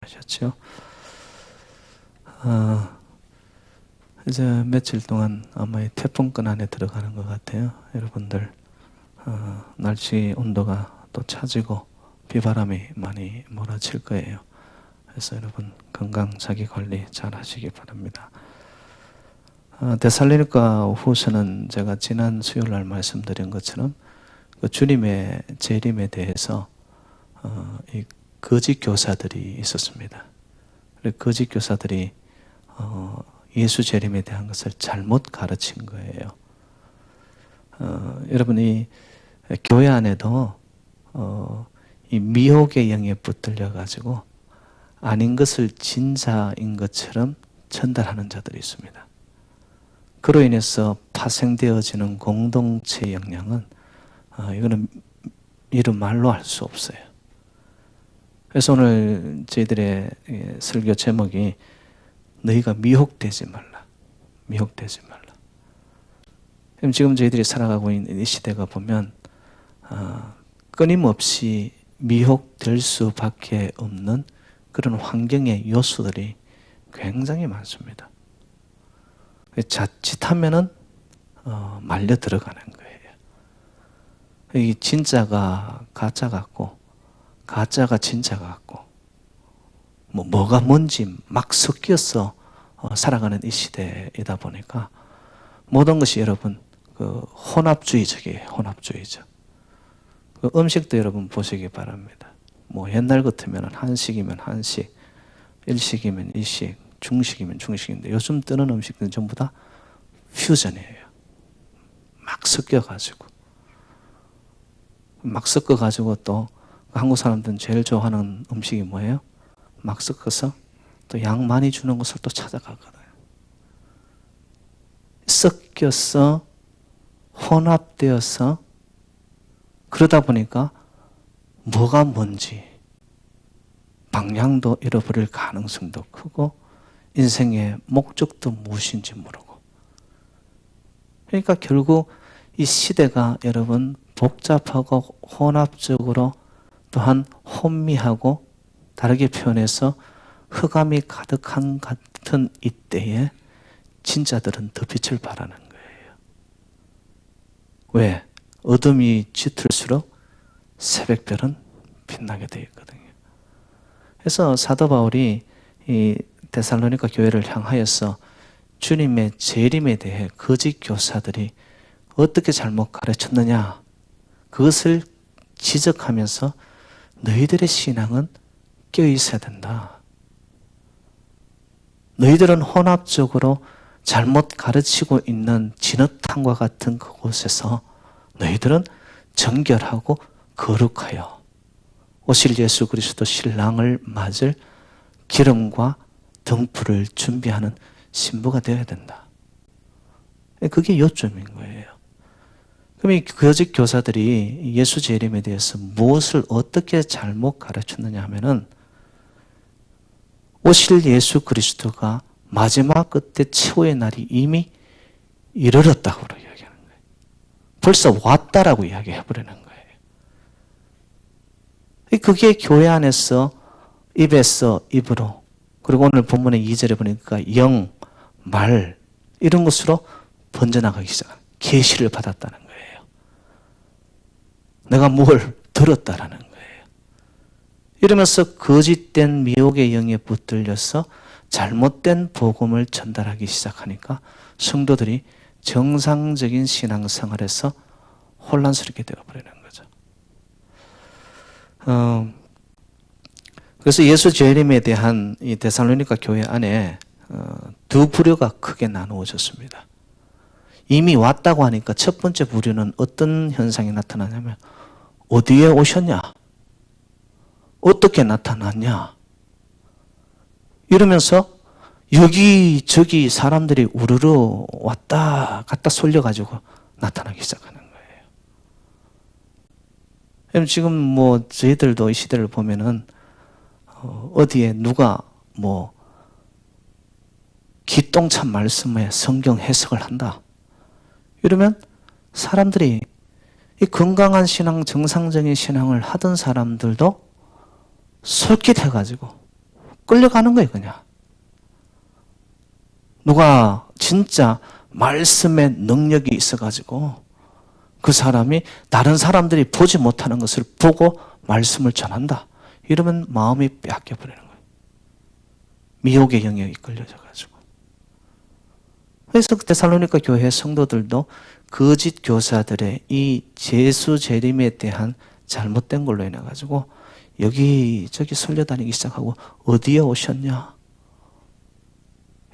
하셨죠. 이제 며칠 동안 아마 태풍권 안에 들어가는 것 같아요. 여러분들 날씨 온도가 또 차지고 비바람이 많이 몰아칠 거예요. 그래서 여러분 건강 자기관리 잘 하시기 바랍니다. 데살로니가 후서는 제가 지난 수요일 날 말씀드린 것처럼 그 주님의 재림에 대해서 이 거짓 교사들이 있었습니다. 거짓 교사들이 예수 재림에 대한 것을 잘못 가르친 거예요. 여러분이 교회 안에도 이 미혹의 영에 붙들려 가지고 아닌 것을 진짜인 것처럼 전달하는 자들이 있습니다. 그로 인해서 파생되어지는 공동체 역량은 이거는 이런 말로 할 수 없어요. 그래서 오늘 저희들의 설교 제목이 너희가 미혹되지 말라. 미혹되지 말라. 지금 저희들이 살아가고 있는 이 시대가 보면 끊임없이 미혹될 수밖에 없는 그런 환경의 요소들이 굉장히 많습니다. 자칫하면은 말려 들어가는 거예요. 이 진짜가 가짜 같고 가짜가 진짜 같고 뭐가 뭔지 막 섞여서 살아가는 이 시대이다 보니까 모든 것이 여러분 혼합주의적이에요. 혼합주의적. 음식도 여러분 보시기 바랍니다. 뭐 옛날 같으면 한식이면 한식, 일식이면 일식, 중식이면 중식인데 요즘 뜨는 음식들은 전부 다 퓨전이에요. 막 섞여가지고 또 한국 사람들은 제일 좋아하는 음식이 뭐예요? 막 섞어서 또 양 많이 주는 것을 또 찾아가거든요. 섞여서 혼합되어서 그러다 보니까 뭐가 뭔지 방향도 잃어버릴 가능성도 크고 인생의 목적도 무엇인지 모르고 그러니까 결국 이 시대가 여러분 복잡하고 혼합적으로 또한 혼미하고 다르게 표현해서 흑암이 가득한 같은 이때에 진짜들은 더 빛을 발하는 거예요. 왜? 어둠이 짙을수록 새벽별은 빛나게 되어 있거든요. 그래서 사도 바울이 이 데살로니가 교회를 향하여서 주님의 재림에 대해 거짓 교사들이 어떻게 잘못 가르쳤느냐 그것을 지적하면서 너희들의 신앙은 껴있어야 된다. 너희들은 혼합적으로 잘못 가르치고 있는 진흙탕과 같은 그곳에서 너희들은 정결하고 거룩하여 오실 예수 그리스도 신랑을 맞을 기름과 등불을 준비하는 신부가 되어야 된다. 그게 요점인 거예요. 그럼 이 거짓 교사들이 예수 재림에 대해서 무엇을 어떻게 잘못 가르쳤느냐 하면은 오실 예수 그리스도가 마지막 끝에 최후의 날이 이미 이르렀다고 이야기하는 거예요. 벌써 왔다라고 이야기해버리는 거예요. 그게 교회 안에서 입에서 입으로 그리고 오늘 본문의 2절에 보니까 영, 말 이런 것으로 번져나가기 시작합니다. 계시를 받았다는 거예요. 내가 뭘 들었다라는 거예요. 이러면서 거짓된 미혹의 영에 붙들려서 잘못된 복음을 전달하기 시작하니까 성도들이 정상적인 신앙생활에서 혼란스럽게 되어버리는 거죠. 그래서 예수 재림에 대한 이 데살로니가 교회 안에 두 부류가 크게 나누어졌습니다. 이미 왔다고 하니까 첫 번째 부류는 어떤 현상이 나타나냐면 어디에 오셨냐? 어떻게 나타났냐? 이러면서 여기저기 사람들이 우르르 왔다 갔다 쏠려가지고 나타나기 시작하는 거예요. 지금 뭐 저희들도 이 시대를 보면은 어디에 누가 뭐 기똥찬 말씀에 성경 해석을 한다. 이러면 사람들이 이 건강한 신앙, 정상적인 신앙을 하던 사람들도 솔깃해가지고 끌려가는 거예요, 그냥. 누가 진짜 말씀의 능력이 있어가지고 그 사람이 다른 사람들이 보지 못하는 것을 보고 말씀을 전한다. 이러면 마음이 뺏겨버리는 거예요. 미혹의 영역이 끌려져가지고. 그래서 데살로니가 교회 성도들도 거짓 교사들의 이 제수 재림에 대한 잘못된 걸로 인해가지고 여기저기 설려다니기 시작하고 어디에 오셨냐?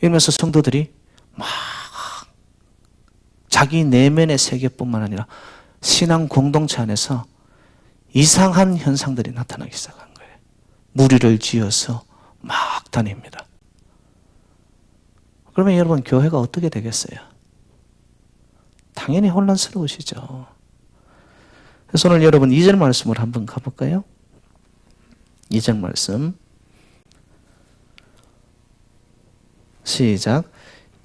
이러면서 성도들이 막 자기 내면의 세계뿐만 아니라 신앙 공동체 안에서 이상한 현상들이 나타나기 시작한 거예요. 무리를 지어서 막 다닙니다. 그러면 여러분 교회가 어떻게 되겠어요? 당연히 혼란스러우시죠. 그래서 오늘 여러분 2절 말씀을 한번 가볼까요? 2절 말씀 시작.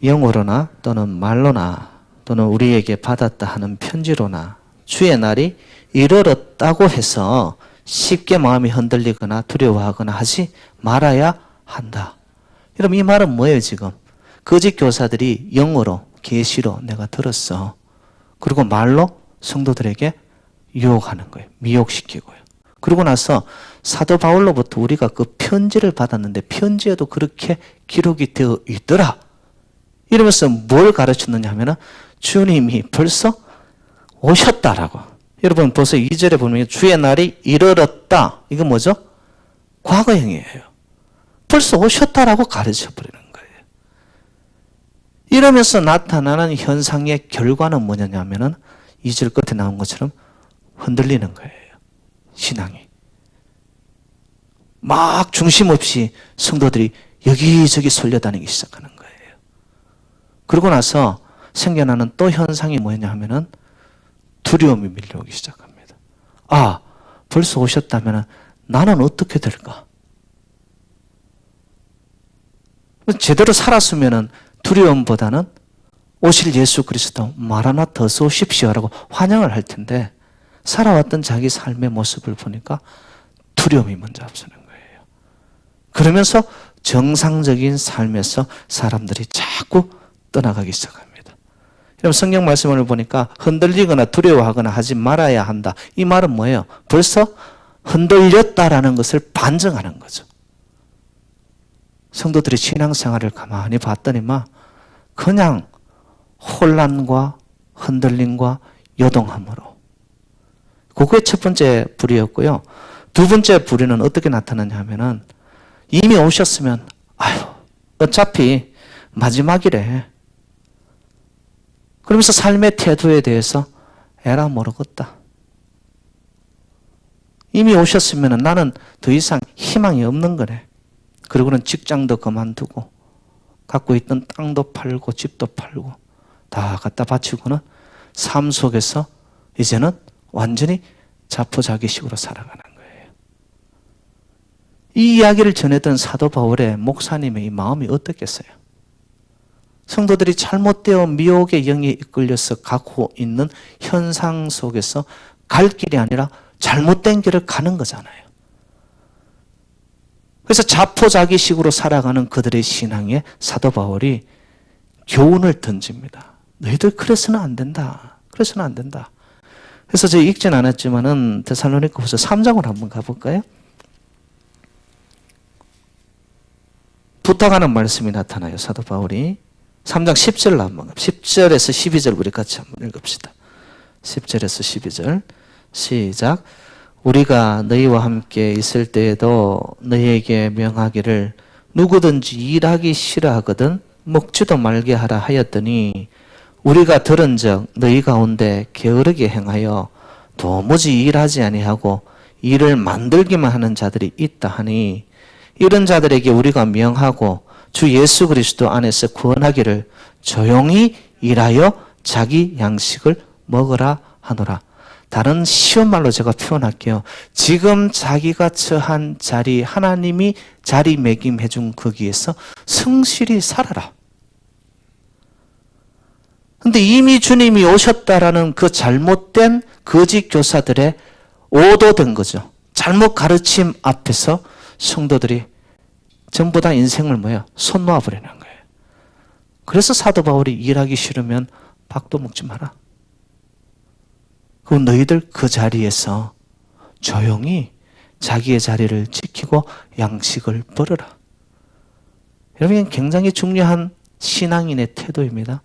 영어로나 또는 말로나 또는 우리에게 받았다 하는 편지로나 주의 날이 이르렀다고 해서 쉽게 마음이 흔들리거나 두려워하거나 하지 말아야 한다. 여러분 이 말은 뭐예요 지금? 거짓 교사들이 영어로 계시로 내가 들었어. 그리고 말로 성도들에게 유혹하는 거예요. 미혹시키고요. 그러고 나서 사도 바울로부터 우리가 그 편지를 받았는데 편지에도 그렇게 기록이 되어 있더라. 이러면서 뭘 가르쳤느냐 하면은 주님이 벌써 오셨다라고. 여러분 벌써 2절에 보면 주의 날이 이르렀다. 이거 뭐죠? 과거형이에요. 벌써 오셨다라고 가르쳐버리는 거예요. 이러면서 나타나는 현상의 결과는 뭐냐면은 2절 끝에 나온 것처럼 흔들리는 거예요. 신앙이. 막 중심 없이 성도들이 여기저기 설려다니기 시작하는 거예요. 그러고 나서 생겨나는 또 현상이 뭐냐 하면은 두려움이 밀려오기 시작합니다. 아, 벌써 오셨다면 나는 어떻게 될까? 제대로 살았으면 두려움보다는 오실 예수 그리스도 마라나타 어서 오십시오라고 환영을 할 텐데 살아왔던 자기 삶의 모습을 보니까 두려움이 먼저 앞서는 거예요. 그러면서 정상적인 삶에서 사람들이 자꾸 떠나가기 시작합니다. 여러분 성경 말씀을 보니까 흔들리거나 두려워하거나 하지 말아야 한다. 이 말은 뭐예요? 벌써 흔들렸다라는 것을 반증하는 거죠. 성도들이 신앙생활을 가만히 봤더니만 그냥 혼란과 흔들림과 요동함으로. 그게 첫 번째 불이었고요. 두 번째 불이는 어떻게 나타나냐 하면은 이미 오셨으면 아유 어차피 마지막이래. 그러면서 삶의 태도에 대해서 에라 모르겠다. 이미 오셨으면 나는 더 이상 희망이 없는 거네. 그리고는 직장도 그만두고 갖고 있던 땅도 팔고 집도 팔고 다 갖다 바치고는 삶 속에서 이제는 완전히 자포자기식으로 살아가는 거예요. 이 이야기를 전했던 사도 바울의 목사님의 이 마음이 어떻겠어요? 성도들이 잘못되어 미혹의 영에 이끌려서 갖고 있는 현상 속에서 갈 길이 아니라 잘못된 길을 가는 거잖아요. 그래서 자포자기식으로 살아가는 그들의 신앙에 사도 바울이 교훈을 던집니다. 너희들 그래서는 안 된다. 그래서는 안 된다. 그래서 제가 읽진 않았지만은 데살로니가후서 3장을 한번 가볼까요? 부탁하는 말씀이 나타나요. 사도 바울이 3장 10절로 한번 10절에서 12절 우리 같이 한번 읽읍시다. 10절에서 12절 시작. 우리가 너희와 함께 있을 때에도 너희에게 명하기를 누구든지 일하기 싫어하거든 먹지도 말게 하라 하였더니 우리가 들은즉 너희 가운데 게으르게 행하여 도무지 일하지 아니하고 일을 만들기만 하는 자들이 있다 하니 이런 자들에게 우리가 명하고 주 예수 그리스도 안에서 구원하기를 조용히 일하여 자기 양식을 먹으라 하노라. 다른 쉬운 말로 제가 표현할게요. 지금 자기가 처한 자리, 하나님이 자리매김해 준 거기에서 성실히 살아라. 근데 이미 주님이 오셨다라는 그 잘못된 거짓 교사들의 오도된 거죠. 잘못 가르침 앞에서 성도들이 전부 다 인생을 뭐예요? 손 놓아버리는 거예요. 그래서 사도 바울이 일하기 싫으면 밥도 먹지 마라. 그럼 너희들 그 자리에서 조용히 자기의 자리를 지키고 양식을 벌어라. 여러분, 굉장히 중요한 신앙인의 태도입니다.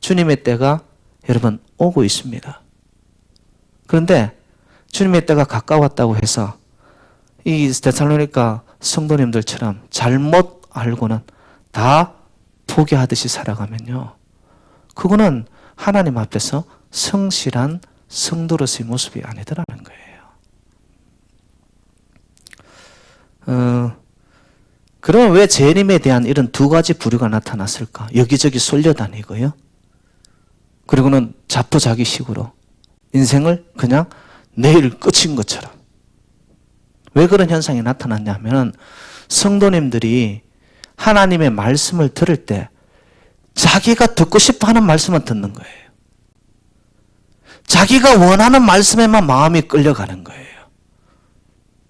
주님의 때가 여러분 오고 있습니다. 그런데 주님의 때가 가까웠다고 해서 이 데살로니가 성도님들처럼 잘못 알고는 다 포기하듯이 살아가면요, 그거는 하나님 앞에서 성실한 성도로서의 모습이 아니더라는 거예요. 그러면 왜 재림에 대한 이런 두 가지 부류가 나타났을까? 여기저기 쏠려다니고요, 그리고는 자포자기식으로 인생을 그냥 내일 끝인 것처럼. 왜 그런 현상이 나타났냐면, 성도님들이 하나님의 말씀을 들을 때 자기가 듣고 싶어하는 말씀만 듣는 거예요. 자기가 원하는 말씀에만 마음이 끌려가는 거예요.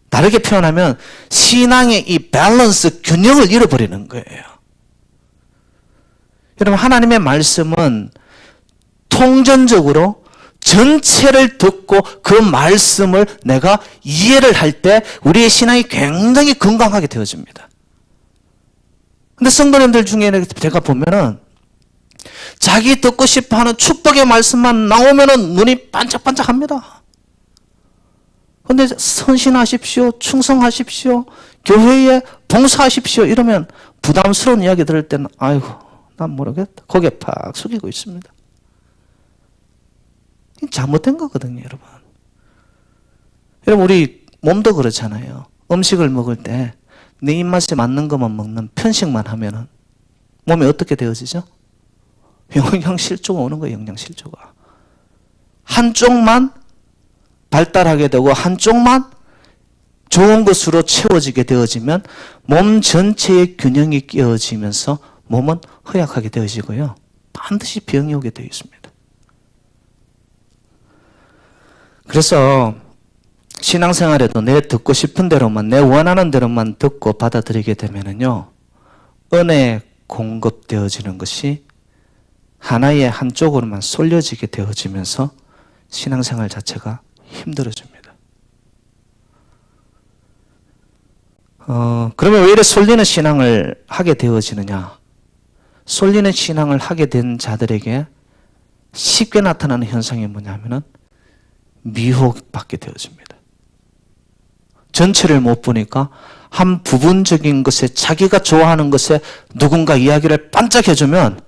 다르게 표현하면 신앙의 이 밸런스, 균형을 잃어버리는 거예요. 여러분, 하나님의 말씀은 통전적으로 전체를 듣고 그 말씀을 내가 이해를 할 때 우리의 신앙이 굉장히 건강하게 되어집니다. 근데 성도님들 중에 제가 보면은 자기 듣고 싶어하는 축복의 말씀만 나오면은 눈이 반짝반짝합니다. 근데 선신하십시오, 충성하십시오, 교회에 봉사하십시오 이러면 부담스러운 이야기 들을 때는 아이고 난 모르겠다, 고개 팍 숙이고 있습니다. 잘못된 거거든요, 여러분. 여러분, 우리 몸도 그렇잖아요. 음식을 먹을 때 내 입맛에 맞는 것만 먹는 편식만 하면은 몸이 어떻게 되어지죠? 영양실조가 오는 거예요, 영양실조가. 한쪽만 발달하게 되고 한쪽만 좋은 것으로 채워지게 되어지면 몸 전체의 균형이 깨어지면서 몸은 허약하게 되어지고요, 반드시 병이 오게 되어 있습니다. 그래서 신앙생활에도 내 듣고 싶은 대로만, 내 원하는 대로만 듣고 받아들이게 되면은요, 은혜에 공급되어지는 것이 하나의 한쪽으로만 쏠려지게 되어지면서 신앙생활 자체가 힘들어집니다. 그러면 왜 이렇게 쏠리는 신앙을 하게 되어지느냐? 쏠리는 신앙을 하게 된 자들에게 쉽게 나타나는 현상이 뭐냐면은 미혹받게 되어집니다. 전체를 못 보니까 한 부분적인 것에, 자기가 좋아하는 것에 누군가 이야기를 반짝해주면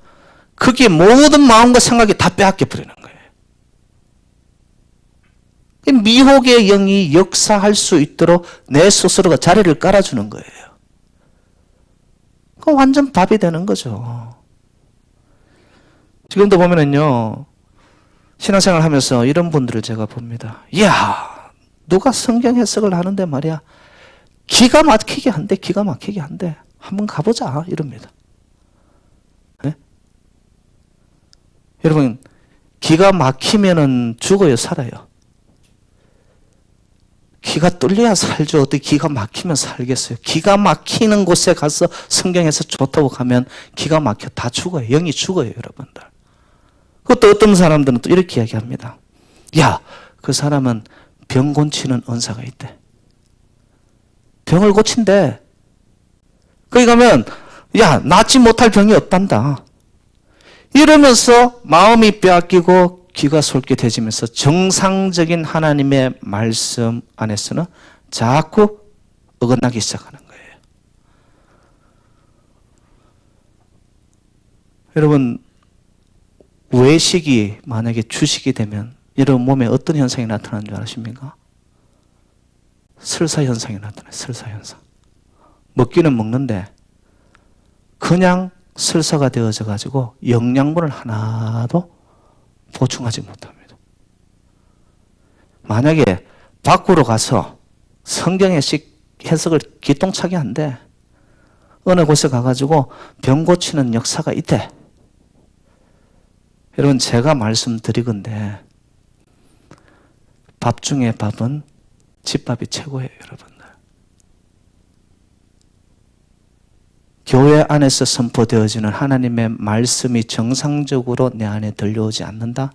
그게 모든 마음과 생각이 다 빼앗겨 버리는 거예요. 미혹의 영이 역사할 수 있도록 내 스스로가 자리를 깔아주는 거예요. 그럼 완전 밥이 되는 거죠. 지금도 보면은요, 신앙생활 하면서 이런 분들을 제가 봅니다. 이야, 누가 성경 해석을 하는데 말이야, 기가 막히게 한대, 기가 막히게 한대. 한번 가보자, 이럽니다. 네? 여러분, 기가 막히면은 죽어요, 살아요? 기가 뚫려야 살죠. 어떻게 기가 막히면 살겠어요? 기가 막히는 곳에 가서 성경에서 좋다고 가면 기가 막혀 다 죽어요. 영이 죽어요, 여러분들. 그것도 어떤 사람들은 또 이렇게 이야기합니다. 야, 그 사람은 병 고치는 은사가 있대. 병을 고친대. 거기 가면 야, 낫지 못할 병이 없단다. 이러면서 마음이 빼앗기고 귀가 솔깃해지면서 정상적인 하나님의 말씀 안에서는 자꾸 어긋나기 시작하는 거예요. 여러분, 외식이 만약에 주식이 되면 여러분 몸에 어떤 현상이 나타나는 줄 아십니까? 설사 현상이 나타나요. 설사 현상. 먹기는 먹는데 그냥 설사가 되어져 가지고 영양분을 하나도 보충하지 못합니다. 만약에 밖으로 가서 성경의 해석을 기똥차게 한데 어느 곳에 가가지고 병 고치는 역사가 있대. 여러분, 제가 말씀드리건데 밥 중에 밥은 집밥이 최고예요, 여러분들. 교회 안에서 선포되어지는 하나님의 말씀이 정상적으로 내 안에 들려오지 않는다?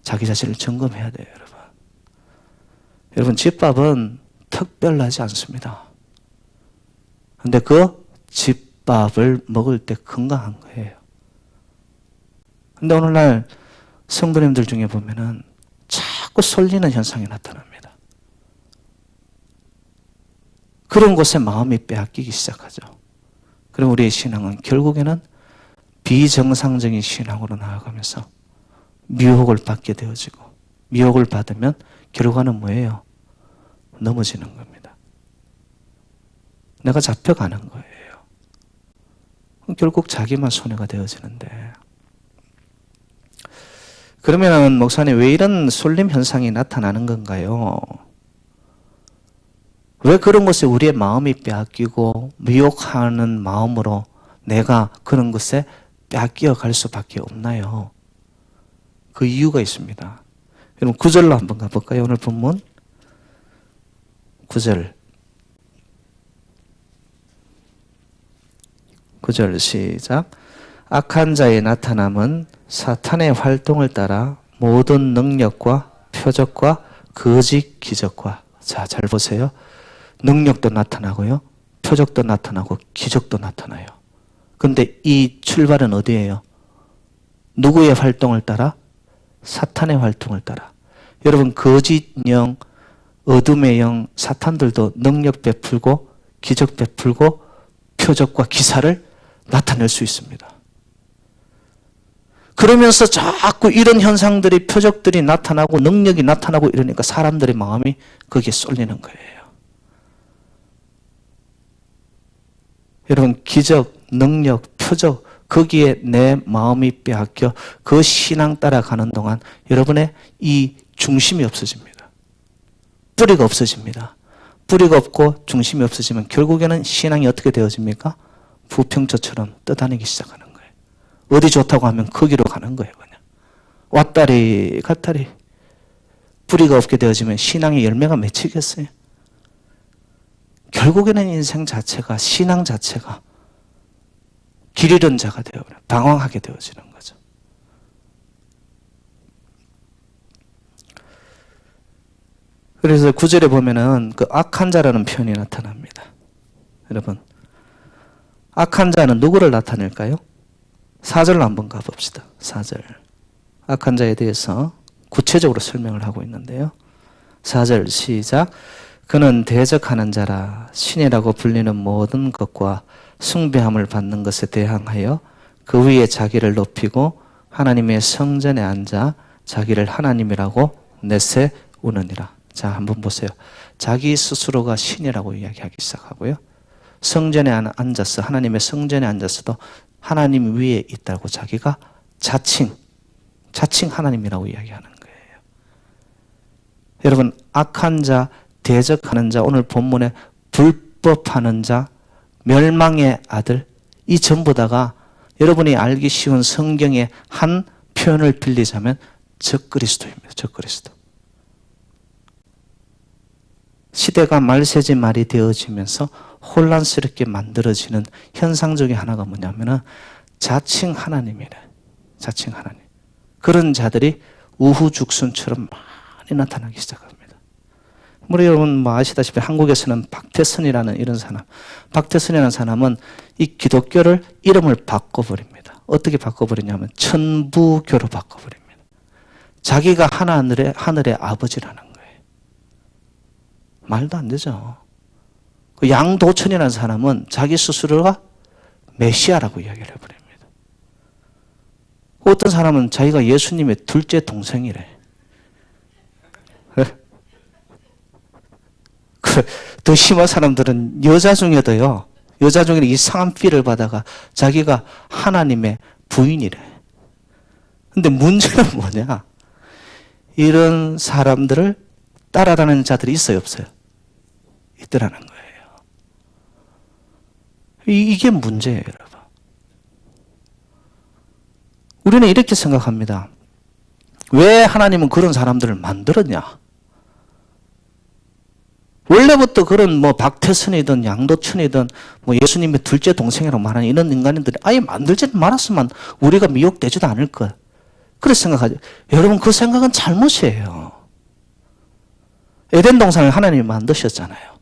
자기 자신을 점검해야 돼요, 여러분. 여러분, 집밥은 특별하지 않습니다. 근데 그 집밥을 먹을 때 건강한 거예요. 근데 오늘날 성도님들 중에 보면은 자꾸 쏠리는 현상이 나타납니다. 그런 곳에 마음이 빼앗기기 시작하죠. 그럼 우리의 신앙은 결국에는 비정상적인 신앙으로 나아가면서 미혹을 받게 되어지고, 미혹을 받으면 결과는 뭐예요? 넘어지는 겁니다. 내가 잡혀가는 거예요. 결국 자기만 손해가 되어지는데, 그러면 목사님 왜 이런 쏠림 현상이 나타나는 건가요? 왜 그런 것에 우리의 마음이 빼앗기고 미혹하는 마음으로 내가 그런 것에 빼앗겨 갈 수밖에 없나요? 그 이유가 있습니다. 여러분 9절로 한번 가볼까요? 오늘 본문 9절 시작. 악한 자의 나타남은 사탄의 활동을 따라 모든 능력과 표적과 거짓 기적과, 자, 잘 보세요. 능력도 나타나고요, 표적도 나타나고 기적도 나타나요. 근데 이 출발은 어디예요? 누구의 활동을 따라? 사탄의 활동을 따라. 여러분, 거짓 영, 어둠의 영, 사탄들도 능력 베풀고 기적 베풀고 표적과 기사를 나타낼 수 있습니다. 그러면서 자꾸 이런 현상들이, 표적들이 나타나고 능력이 나타나고 이러니까 사람들의 마음이 거기에 쏠리는 거예요. 여러분, 기적, 능력, 표적, 거기에 내 마음이 빼앗겨 그 신앙 따라가는 동안 여러분의 이 중심이 없어집니다. 뿌리가 없어집니다. 뿌리가 없고 중심이 없어지면 결국에는 신앙이 어떻게 되어집니까? 부평초처럼 떠다니기 시작하는 거예요. 어디 좋다고 하면 거기로 가는 거예요. 그냥 왔다리 갔다리. 뿌리가 없게 되어지면 신앙의 열매가 맺히겠어요? 결국에는 인생 자체가, 신앙 자체가 길 잃은 자가 되어버려요. 방황하게 되어지는 거죠. 그래서 9절에 보면은 그 악한 자라는 표현이 나타납니다. 여러분, 악한 자는 누구를 나타낼까요? 4절로 한번 가봅시다. 4절. 악한 자에 대해서 구체적으로 설명을 하고 있는데요. 4절 시작. 그는 대적하는 자라 신이라고 불리는 모든 것과 숭배함을 받는 것에 대항하여 그 위에 자기를 높이고 하나님의 성전에 앉아 자기를 하나님이라고 내세우느니라. 자, 한번 보세요. 자기 스스로가 신이라고 이야기하기 시작하고요. 성전에 앉아서, 하나님의 성전에 앉아서도 하나님 위에 있다고 자기가 자칭 하나님이라고 이야기하는 거예요. 여러분, 악한 자, 대적하는 자, 오늘 본문에 불법하는 자, 멸망의 아들, 이 전부 다가 여러분이 알기 쉬운 성경의 한 표현을 빌리자면 적그리스도입니다. 적그리스도. 시대가 말세지 말이 되어지면서 혼란스럽게 만들어지는 현상 중에 하나가 뭐냐면은 자칭 하나님이래. 자칭 하나님. 그런 자들이 우후죽순처럼 많이 나타나기 시작합니다. 우리 여러분 아시다시피 한국에서는 박태선이라는 이런 사람, 박태선이라는 사람은 이 기독교를 이름을 바꿔버립니다. 어떻게 바꿔버리냐면 천부교로 바꿔버립니다. 자기가 하늘의 아버지라는 거예요. 말도 안 되죠. 그 양도천이라는 사람은 자기 스스로가 메시아라고 이야기를 해버립니다. 어떤 사람은 자기가 예수님의 둘째 동생이래. 더 심한 사람들은 여자 중에도요, 여자 중에 이상한 피를 받아가 자기가 하나님의 부인이래. 근데 문제는 뭐냐? 이런 사람들을 따라다니는 자들이 있어요, 없어요? 있더라는 거예요. 이게 문제예요, 여러분. 우리는 이렇게 생각합니다. 왜 하나님은 그런 사람들을 만들었냐? 원래부터 그런 뭐 박태선이든 양도천이든 뭐 예수님의 둘째 동생이라고 말하는 이런 인간들이 아예 만들지 말았으면 우리가 미혹되지도 않을 것. 그렇게 생각하죠. 여러분, 그 생각은 잘못이에요. 에덴 동산을 하나님이 만드셨잖아요.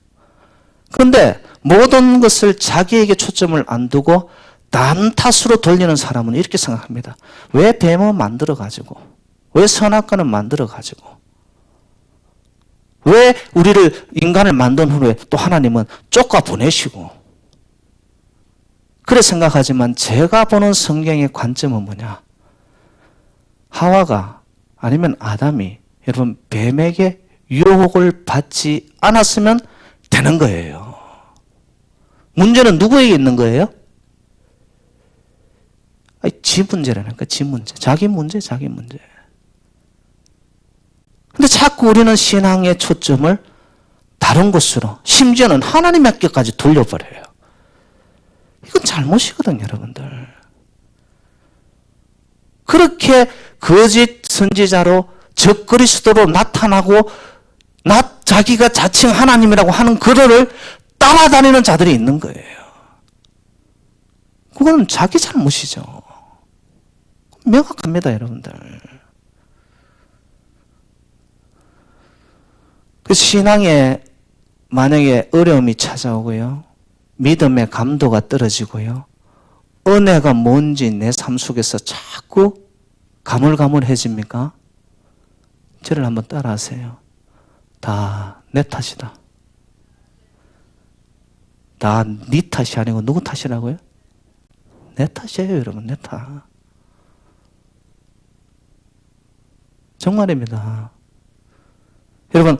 그런데 모든 것을 자기에게 초점을 안 두고 남 탓으로 돌리는 사람은 이렇게 생각합니다. 왜 뱀을 만들어가지고, 왜 선악과는 만들어가지고, 왜 우리를 인간을 만든 후에 또 하나님은 쫓아 보내시고. 그래 생각하지만 제가 보는 성경의 관점은 뭐냐? 하와가 아니면 아담이 여러분 뱀에게 유혹을 받지 않았으면 되는 거예요. 문제는 누구에게 있는 거예요? 지 문제라니까, 지 문제. 자기 문제, 자기 문제. 근데 자꾸 우리는 신앙의 초점을 다른 곳으로, 심지어는 하나님께까지 돌려버려요. 이건 잘못이거든요, 여러분들. 그렇게 거짓 선지자로 적그리스도로 나타나고 자기가 자칭 하나님이라고 하는 그들을 따라다니는 자들이 있는 거예요. 그건 자기 잘못이죠. 명확합니다, 여러분들. 그 신앙에 만약에 어려움이 찾아오고요, 믿음의 감도가 떨어지고요, 은혜가 뭔지 내 삶 속에서 자꾸 가물가물해집니까? 저를 한번 따라하세요. 다 내 탓이다. 다 네 탓이 아니고 누구 탓이라고요? 내 탓이에요, 여러분. 내 탓. 정말입니다. 여러분,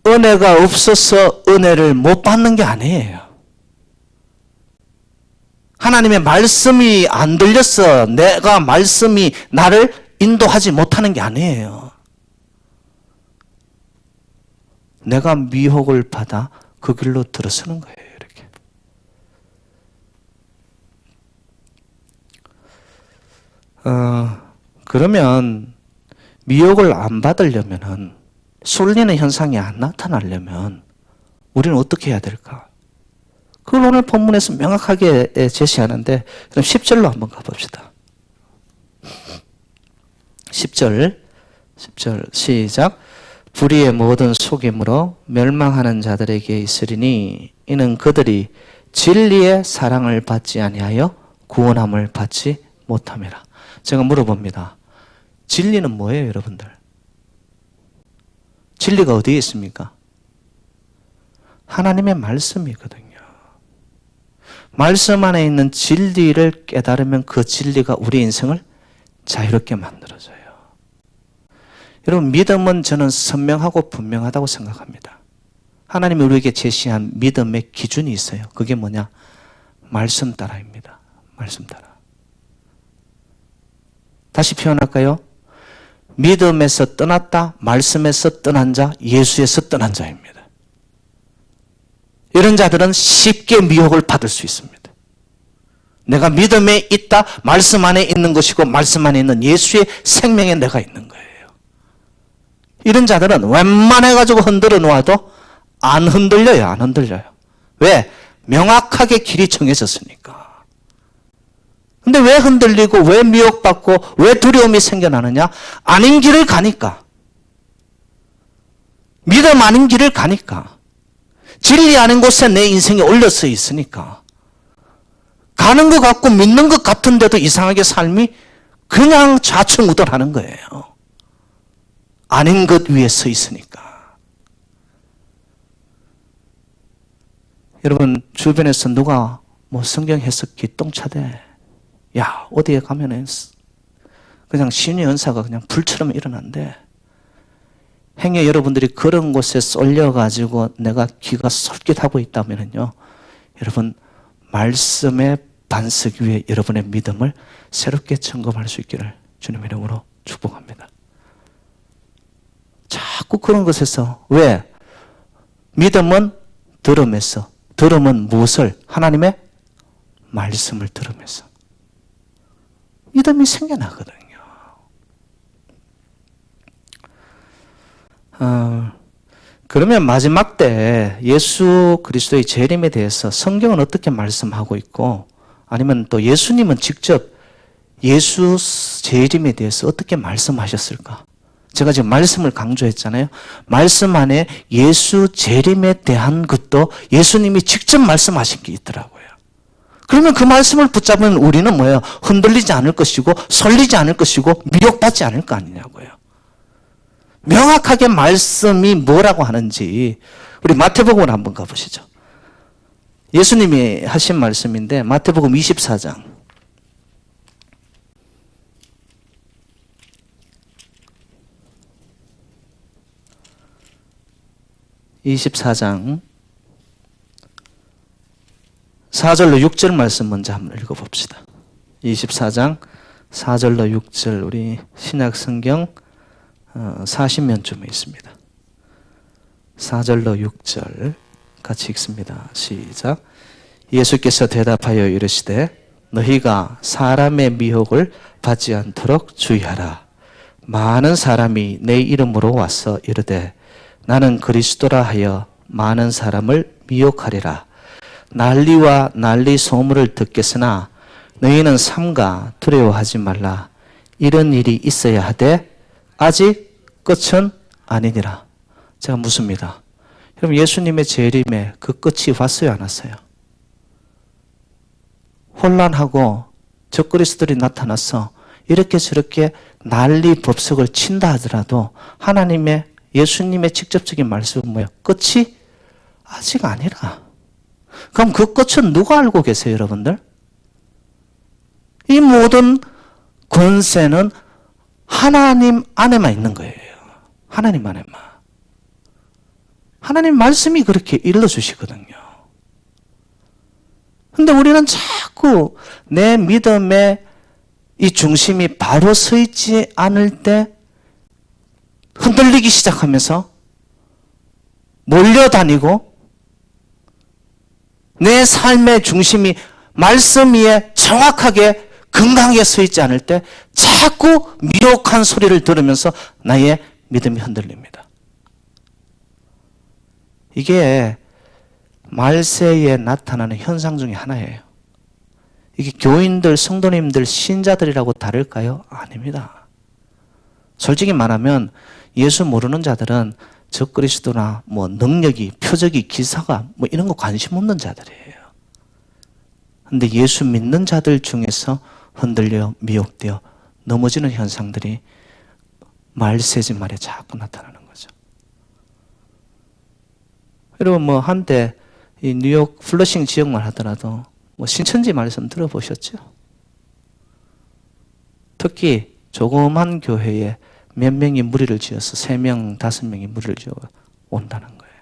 은혜가 없어서 은혜를 못 받는 게 아니에요. 하나님의 말씀이 안 들렸어. 내가 말씀이 나를 인도하지 못하는 게 아니에요. 내가 미혹을 받아 그 길로 들어서는 거예요. 이렇게. 그러면 미혹을 안 받으려면은, 쏠리는 현상이 안 나타나려면 우리는 어떻게 해야 될까? 그걸 오늘 본문에서 명확하게 제시하는데, 그럼 10절로 한번 가봅시다. 10절 시작. 불의의 모든 속임으로 멸망하는 자들에게 있으리니 이는 그들이 진리의 사랑을 받지 아니하여 구원함을 받지 못함이라. 제가 물어봅니다. 진리는 뭐예요, 여러분들? 진리가 어디에 있습니까? 하나님의 말씀이거든요. 말씀 안에 있는 진리를 깨달으면 그 진리가 우리 인생을 자유롭게 만들어줘요. 여러분, 믿음은 저는 선명하고 분명하다고 생각합니다. 하나님이 우리에게 제시한 믿음의 기준이 있어요. 그게 뭐냐? 말씀 따라입니다. 말씀 따라. 다시 표현할까요? 믿음에서 떠났다, 말씀에서 떠난 자, 예수에서 떠난 자입니다. 이런 자들은 쉽게 미혹을 받을 수 있습니다. 내가 믿음에 있다, 말씀 안에 있는 것이고 말씀 안에 있는 예수의 생명에 내가 있는 거예요. 이런 자들은 웬만해가지고 흔들어 놓아도 안 흔들려요. 안 흔들려요. 왜? 명확하게 길이 정해졌으니까. 근데 왜 흔들리고 왜 미혹받고 왜 두려움이 생겨나느냐? 아닌 길을 가니까. 믿음 아닌 길을 가니까. 진리 아닌 곳에 내 인생이 올려서 있으니까. 가는 것 같고 믿는 것 같은데도 이상하게 삶이 그냥 좌충우돌하는 거예요. 아닌 것 위에 서 있으니까. 여러분, 주변에서 누가 뭐 성경 해석 기똥차대, 야 어디에 가면은 그냥 신의 은사가 그냥 불처럼 일어난대. 행여 여러분들이 그런 곳에 쏠려가지고 내가 귀가 솔깃하고 있다면요, 여러분 말씀의 반석 위에 여러분의 믿음을 새롭게 점검할 수 있기를 주님의 이름으로 축복합니다. 자꾸 그런 것에서, 왜? 믿음은 들음에서, 들음은 무엇을? 하나님의 말씀을 들으면서 믿음이 생겨나거든요. 그러면 마지막 때 예수 그리스도의 재림에 대해서 성경은 어떻게 말씀하고 있고, 아니면 또 예수님은 직접 예수 재림에 대해서 어떻게 말씀하셨을까? 제가 지금 말씀을 강조했잖아요. 말씀 안에 예수 재림에 대한 것도 예수님이 직접 말씀하신 게 있더라고요. 그러면 그 말씀을 붙잡으면 우리는 뭐예요? 흔들리지 않을 것이고 설리지 않을 것이고 미혹받지 않을 거 아니냐고요. 명확하게 말씀이 뭐라고 하는지 우리 마태복음을 한번 가보시죠. 예수님이 하신 말씀인데 마태복음 24장 24장 4절로 6절 말씀 먼저 한번 읽어봅시다. 24장 4절로 6절 우리 신약 성경 40면쯤에 있습니다. 4절로 6절 같이 읽습니다. 시작. 예수께서 대답하여 이르시되 너희가 사람의 미혹을 받지 않도록 주의하라. 많은 사람이 내 이름으로 와서 이르되 나는 그리스도라 하여 많은 사람을 미혹하리라. 난리와 난리 소문을 듣겠으나 너희는 삼가 두려워하지 말라. 이런 일이 있어야 하되 아직 끝은 아니니라. 제가 묻습니다. 여러분 예수님의 재림에 그 끝이 왔어요 안 왔어요? 혼란하고 적그리스도들이 나타나서 이렇게 저렇게 난리 법석을 친다 하더라도 하나님의 예수님의 직접적인 말씀은 뭐예요? 끝이 아직 아니라. 그럼 그 끝은 누가 알고 계세요, 여러분들? 이 모든 권세는 하나님 안에만 있는 거예요. 하나님 안에만. 하나님 말씀이 그렇게 일러주시거든요. 근데 우리는 자꾸 내 믿음의 이 중심이 바로 서 있지 않을 때 흔들리기 시작하면서 몰려다니고 내 삶의 중심이 말씀 위에 정확하게 건강하게 서 있지 않을 때 자꾸 미혹한 소리를 들으면서 나의 믿음이 흔들립니다. 이게 말세에 나타나는 현상 중에 하나예요. 이게 교인들, 성도님들, 신자들이라고 다를까요? 아닙니다. 솔직히 말하면 예수 모르는 자들은 적그리스도나 뭐 능력이, 표적이, 기사가 뭐 이런 거 관심 없는 자들이에요. 근데 예수 믿는 자들 중에서 흔들려 미혹되어 넘어지는 현상들이 말세지 말에 자꾸 나타나는 거죠. 여러분 뭐 한때 이 뉴욕 플러싱 지역만 하더라도 뭐 신천지 말씀 들어보셨죠? 특히 조그만 교회에 몇 명이 무리를 지어서 3명, 5명이 무리를 지어 온다는 거예요.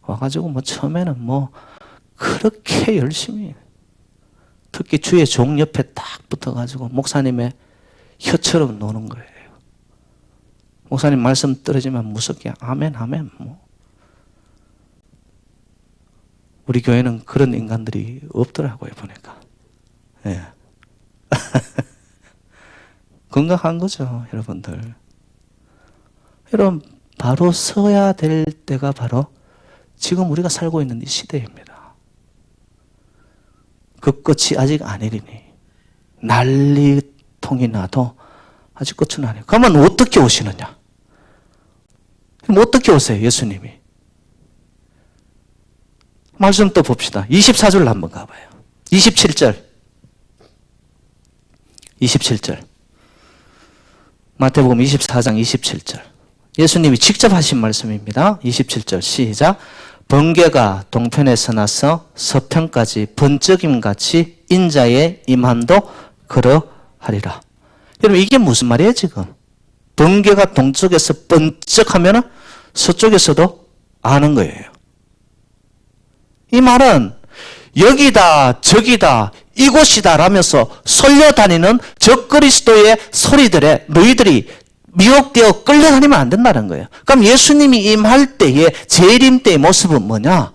와가지고 뭐 처음에는 뭐 그렇게 열심히 특히 주의 종 옆에 딱 붙어가지고 목사님의 혀처럼 노는 거예요. 목사님 말씀 떨어지면 무섭게 아멘 아멘 뭐. 우리 교회는 그런 인간들이 없더라고요 보니까. 예. 건강한 거죠 여러분들. 여러분 바로 서야 될 때가 바로 지금 우리가 살고 있는 이 시대입니다. 그 끝이 아직 아니리니 난리통이 나도 아직 끝은 아니에요. 그러면 어떻게 오시느냐? 그럼 어떻게 오세요 예수님이? 말씀 또 봅시다. 24절 한번 가봐요. 27절. 마태복음 24장 27절. 예수님이 직접 하신 말씀입니다. 27절 시작. 번개가 동편에서 나서 서편까지 번쩍임같이 인자의 임함도 그러하리라. 여러분 이게 무슨 말이에요 지금? 번개가 동쪽에서 번쩍하면 서쪽에서도 아는 거예요. 이 말은 여기다 저기다 이곳이다 라면서 설려다니는 적그리스도의 소리들에 너희들이 미혹되어 끌려다니면 안 된다는 거예요. 그럼 예수님이 임할 때의 재림 때의 모습은 뭐냐?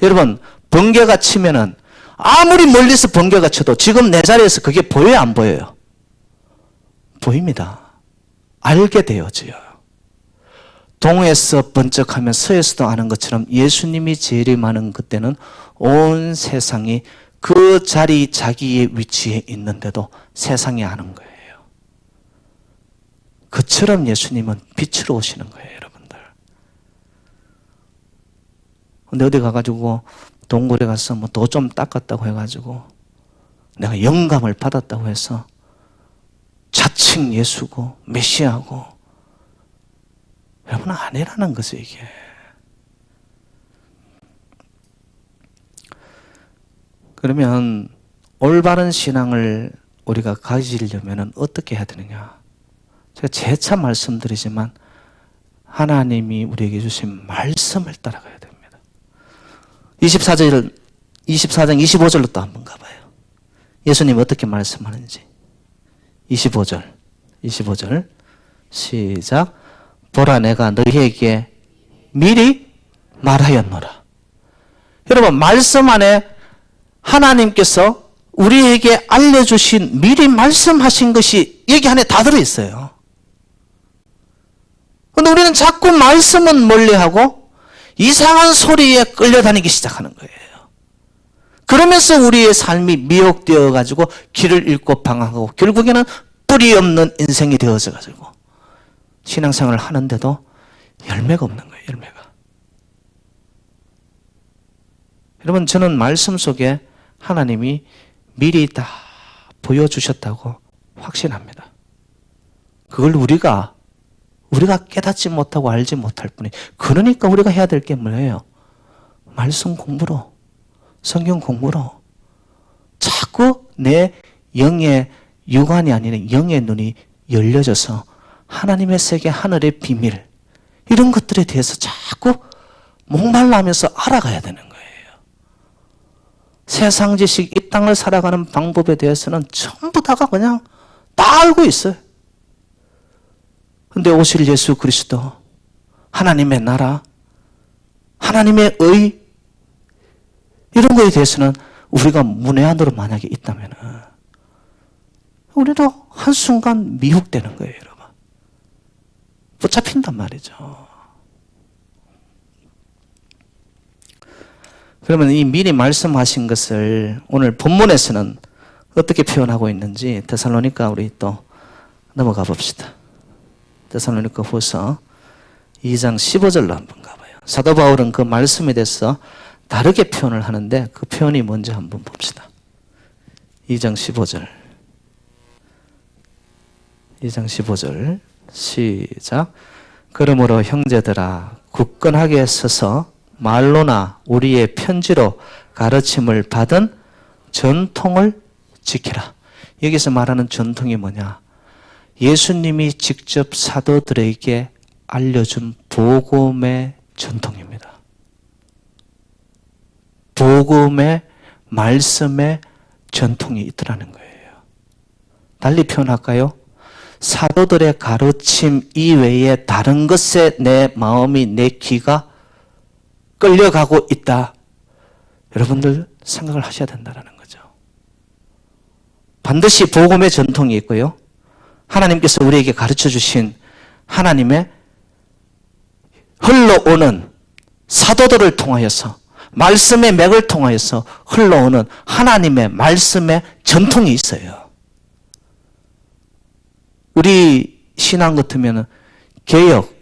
여러분 번개가 치면은 아무리 멀리서 번개가 쳐도 지금 내 자리에서 그게 보여요 안 보여요? 보입니다. 알게 되어져요. 동에서 번쩍하면 서에서도 아는 것처럼 예수님이 재림하는 그때는 온 세상이 그 자리 자기의 위치에 있는데도 세상이 아는 거예요. 그처럼 예수님은 빛으로 오시는 거예요, 여러분들. 근데 어디 가가지고 동굴에 가서 뭐 도 좀 닦았다고 해가지고 내가 영감을 받았다고 해서 자칭 예수고 메시아고, 여러분 아니라는 거죠, 이게. 그러면 올바른 신앙을 우리가 가지려면 어떻게 해야 되느냐? 제가 재차 말씀드리지만 하나님이 우리에게 주신 말씀을 따라가야 됩니다. 24장 25절로 또 한번 가봐요. 예수님 어떻게 말씀하는지. 25절 시작. 보라, 내가 너희에게 미리 말하였노라. 여러분, 말씀 안에 하나님께서 우리에게 알려주신, 미리 말씀하신 것이 여기 안에 다 들어있어요. 그런데 우리는 자꾸 말씀은 멀리하고 이상한 소리에 끌려다니기 시작하는 거예요. 그러면서 우리의 삶이 미혹되어 가지고 길을 잃고 방황하고 결국에는 뿌리 없는 인생이 되어져 가지고 신앙생활을 하는데도 열매가 없는 거예요, 열매가. 여러분, 저는 말씀 속에 하나님이 미리 다 보여주셨다고 확신합니다. 그걸 우리가 깨닫지 못하고 알지 못할 뿐이. 그러니까 우리가 해야 될 게 뭐예요? 말씀 공부로, 성경 공부로 자꾸 내 영의 육안이 아니라 영의 눈이 열려져서 하나님의 세계, 하늘의 비밀, 이런 것들에 대해서 자꾸 목말라하면서 알아가야 되는 거예요. 세상 지식, 이 땅을 살아가는 방법에 대해서는 전부 다가 그냥 다 알고 있어요. 근데 오실 예수 그리스도, 하나님의 나라, 하나님의 의, 이런 거에 대해서는 우리가 문외한으로 만약에 있다면 우리도 한순간 미혹되는 거예요, 여러분. 붙잡힌단 말이죠. 그러면 이 미리 말씀하신 것을 오늘 본문에서는 어떻게 표현하고 있는지 데살로니가 우리 또 넘어가 봅시다. 데살로니가 후서 2장 15절로 한번 가봐요. 사도 바울은 그 말씀에 대해서 다르게 표현을 하는데 그 표현이 뭔지 한번 봅시다. 2장 15절. 2장 15절 시작. 그러므로 형제들아, 굳건하게 서서 말로나 우리의 편지로 가르침을 받은 전통을 지키라. 여기서 말하는 전통이 뭐냐? 예수님이 직접 사도들에게 알려준 복음의 전통입니다. 복음의 말씀의 전통이 있더라는 거예요. 달리 표현할까요? 사도들의 가르침 이외에 다른 것에 내 마음이, 내 귀가 끌려가고 있다. 여러분들 생각을 하셔야 된다는 거죠. 반드시 복음의 전통이 있고요. 하나님께서 우리에게 가르쳐 주신 하나님의 흘러오는 사도들을 통하여서, 말씀의 맥을 통하여서 흘러오는 하나님의 말씀의 전통이 있어요. 우리 신앙 같으면 개혁,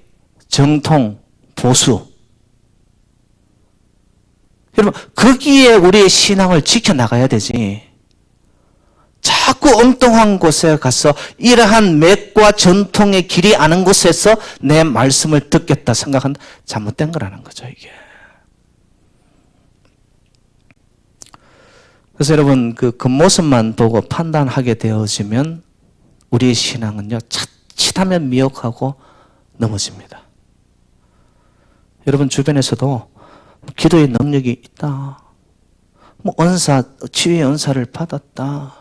정통, 보수. 여러분, 거기에 우리의 신앙을 지켜나가야 되지. 자꾸 엉뚱한 곳에 가서 이러한 맥과 전통의 길이 아는 곳에서 내 말씀을 듣겠다 생각한 잘못된 거라는 거죠, 이게. 그래서 여러분, 그 겉모습만 보고 판단하게 되어지면 우리의 신앙은요, 자칫하면 미혹하고 넘어집니다. 여러분 주변에서도 기도의 능력이 있다, 뭐 은사, 치유의 은사를 받았다,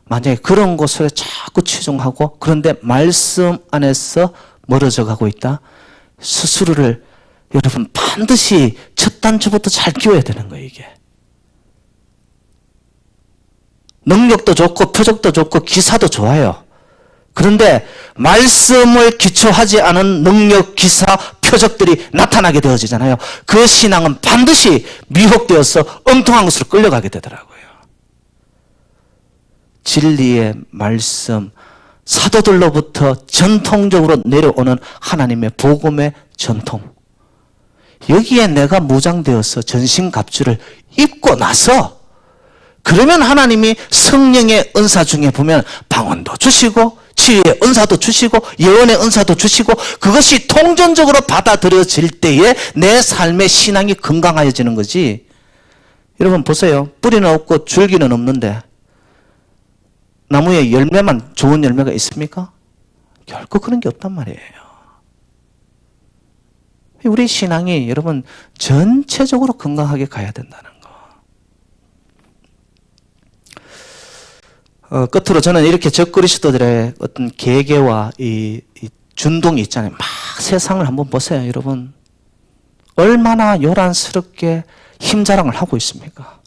만약에 그런 곳에 자꾸 치중하고 그런데 말씀 안에서 멀어져 가고 있다, 스스로를 여러분 반드시 첫 단추부터 잘 키워야 되는 거예요. 이게 능력도 좋고 표적도 좋고 기사도 좋아요. 그런데 말씀을 기초하지 않은 능력, 기사, 표적들이 나타나게 되어지잖아요. 그 신앙은 반드시 미혹되어서 엉뚱한 곳으로 끌려가게 되더라고요. 진리의 말씀, 사도들로부터 전통적으로 내려오는 하나님의 복음의 전통. 여기에 내가 무장되어서 전신갑주를 입고 나서, 그러면 하나님이 성령의 은사 중에 보면 방언도 주시고 치유의 은사도 주시고 예언의 은사도 주시고, 그것이 통전적으로 받아들여질 때에 내 삶의 신앙이 건강해지는 거지. 여러분 보세요. 뿌리는 없고 줄기는 없는데 나무에 열매만, 좋은 열매가 있습니까? 결코 그런 게 없단 말이에요. 우리 신앙이 여러분 전체적으로 건강하게 가야 된다는 거. 끝으로 저는 이렇게 적그리스도들의 어떤 계계와 이 준동이 있잖아요. 막 세상을 한번 보세요, 여러분. 얼마나 요란스럽게 힘자랑을 하고 있습니까?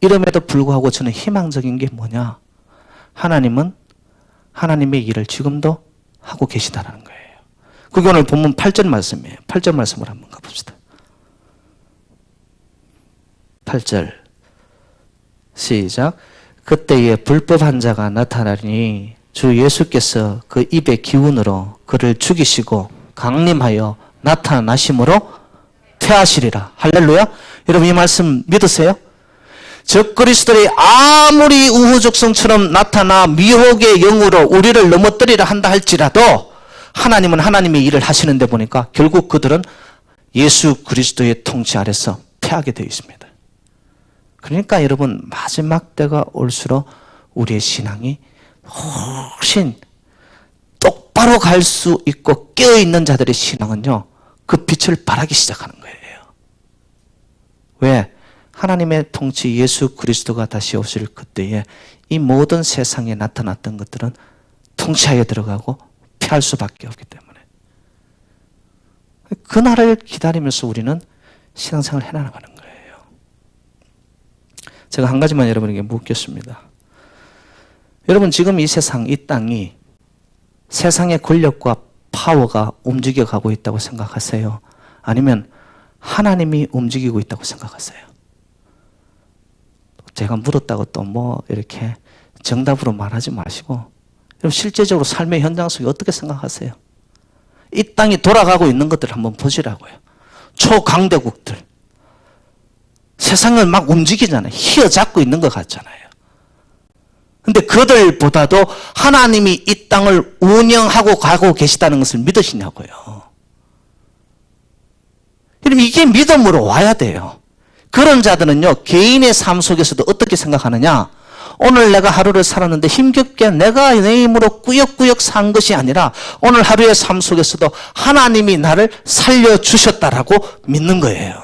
이름에도 불구하고 저는 희망적인 게 뭐냐? 하나님은 하나님의 일을 지금도 하고 계시다는 거예요. 그게 오늘 본문 8절 말씀이에요. 8절 말씀을 한번 가봅시다. 8절 시작. 그때에 불법한 자가 나타나니 주 예수께서 그 입의 기운으로 그를 죽이시고 강림하여 나타나심으로 폐하시리라. 할렐루야. 여러분 이 말씀 믿으세요? 적그리스도들이 아무리 우후죽순처럼 나타나 미혹의 영으로 우리를 넘어뜨리려 한다 할지라도 하나님은 하나님의 일을 하시는데 보니까 결국 그들은 예수 그리스도의 통치 아래서 패하게 되어 있습니다. 그러니까 여러분 마지막 때가 올수록 우리의 신앙이 훨씬 똑바로 갈 수 있고 깨어있는 자들의 신앙은요, 그 빛을 발하기 시작하는 거예요. 왜? 하나님의 통치 예수 그리스도가 다시 오실 그때에 이 모든 세상에 나타났던 것들은 통치하에 들어가고 피할 수밖에 없기 때문에 그날을 기다리면서 우리는 신앙생활을 해나가는 거예요. 제가 한 가지만 여러분에게 묻겠습니다. 여러분 지금 이 세상, 이 땅이 세상의 권력과 파워가 움직여가고 있다고 생각하세요? 아니면 하나님이 움직이고 있다고 생각하세요? 제가 물었다고 또 뭐 이렇게 정답으로 말하지 마시고, 여러분 실제적으로 삶의 현장 속에 어떻게 생각하세요? 이 땅이 돌아가고 있는 것들을 한번 보시라고요. 초강대국들 세상을 막 움직이잖아요. 휘어잡고 있는 것 같잖아요. 근데 그들보다도 하나님이 이 땅을 운영하고 가고 계시다는 것을 믿으시냐고요. 여러분 이게 믿음으로 와야 돼요. 그런 자들은요, 개인의 삶 속에서도 어떻게 생각하느냐? 오늘 내가 하루를 살았는데 힘겹게 내가 내 힘으로 꾸역꾸역 산 것이 아니라 오늘 하루의 삶 속에서도 하나님이 나를 살려주셨다라고 믿는 거예요.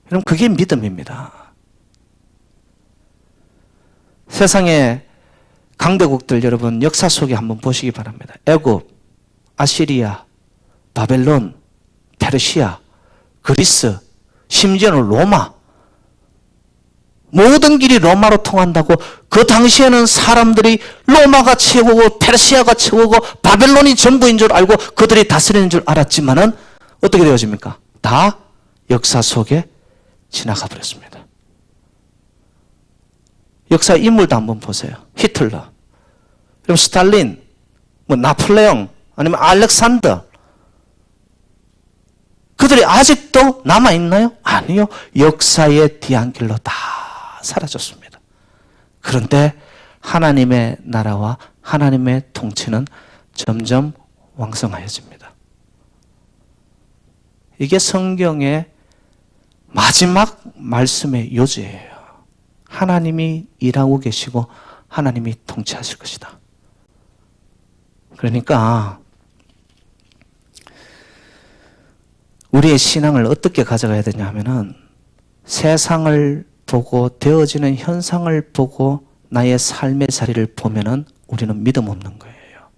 여러분 그게 믿음입니다. 세상의 강대국들 여러분 역사 속에 한번 보시기 바랍니다. 애굽, 아시리아, 바벨론, 페르시아, 그리스, 심지어는 로마, 모든 길이 로마로 통한다고 그 당시에는 사람들이 로마가 최고고 페르시아가 최고고 바벨론이 전부인 줄 알고 그들이 다스리는 줄 알았지만은 어떻게 되어집니까? 다 역사 속에 지나가 버렸습니다. 역사 인물도 한번 보세요. 히틀러, 그럼 스탈린, 뭐 나폴레옹, 아니면 알렉산더, 그들이 아직도 남아있나요? 아니요. 역사의 뒤안길로 다 사라졌습니다. 그런데 하나님의 나라와 하나님의 통치는 점점 왕성해집니다. 이게 성경의 마지막 말씀의 요지예요. 하나님이 일하고 계시고 하나님이 통치하실 것이다. 그러니까 우리의 신앙을 어떻게 가져가야 되냐 하면은 세상을 보고 되어지는 현상을 보고 나의 삶의 자리를 보면은 우리는 믿음 없는 거예요.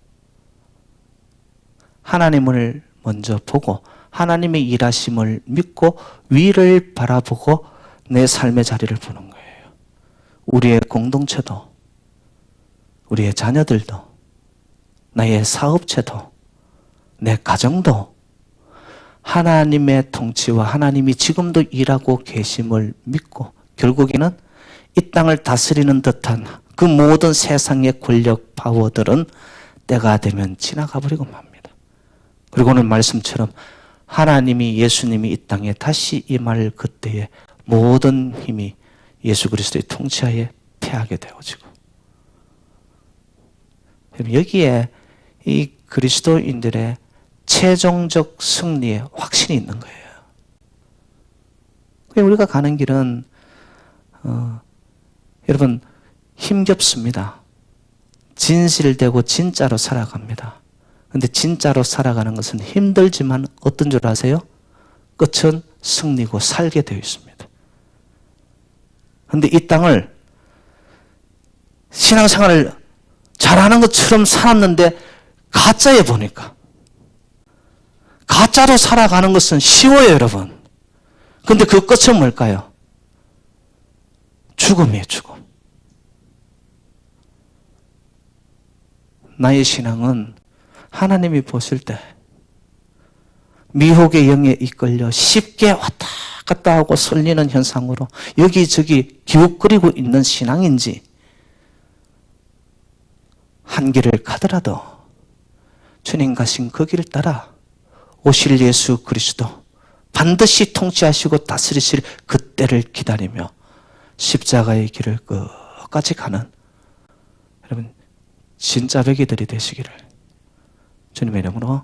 하나님을 먼저 보고 하나님의 일하심을 믿고 위를 바라보고 내 삶의 자리를 보는 거예요. 우리의 공동체도 우리의 자녀들도, 나의 사업체도, 내 가정도 하나님의 통치와 하나님이 지금도 일하고 계심을 믿고 결국에는 이 땅을 다스리는 듯한 그 모든 세상의 권력 파워들은 때가 되면 지나가 버리고 맙니다. 그리고 오늘 말씀처럼 하나님이, 예수님이 이 땅에 다시 임할 그때에 모든 힘이 예수 그리스도의 통치하에 패하게 되어지고, 여기에 이 그리스도인들의 최종적 승리의 확신이 있는 거예요. 우리가 가는 길은 여러분 힘겹습니다. 진실되고 진짜로 살아갑니다. 근데 진짜로 살아가는 것은 힘들지만 어떤 줄 아세요? 끝은 승리고 살게 되어 있습니다. 근데 이 땅을 신앙생활을 잘하는 것처럼 살았는데 가짜에 보니까, 가짜로 살아가는 것은 쉬워요, 여러분. 근데 그 끝은 뭘까요? 죽음이에요, 죽음. 나의 신앙은 하나님이 보실 때 미혹의 영에 이끌려 쉽게 왔다 갔다 하고 설리는 현상으로 여기저기 기웃거리고 있는 신앙인지, 한 길을 가더라도 주님 가신 그 길을 따라 오실 예수 그리스도 반드시 통치하시고 다스리실 그때를 기다리며 십자가의 길을 끝까지 가는 여러분 진짜 베개들이 되시기를 주님의 이름으로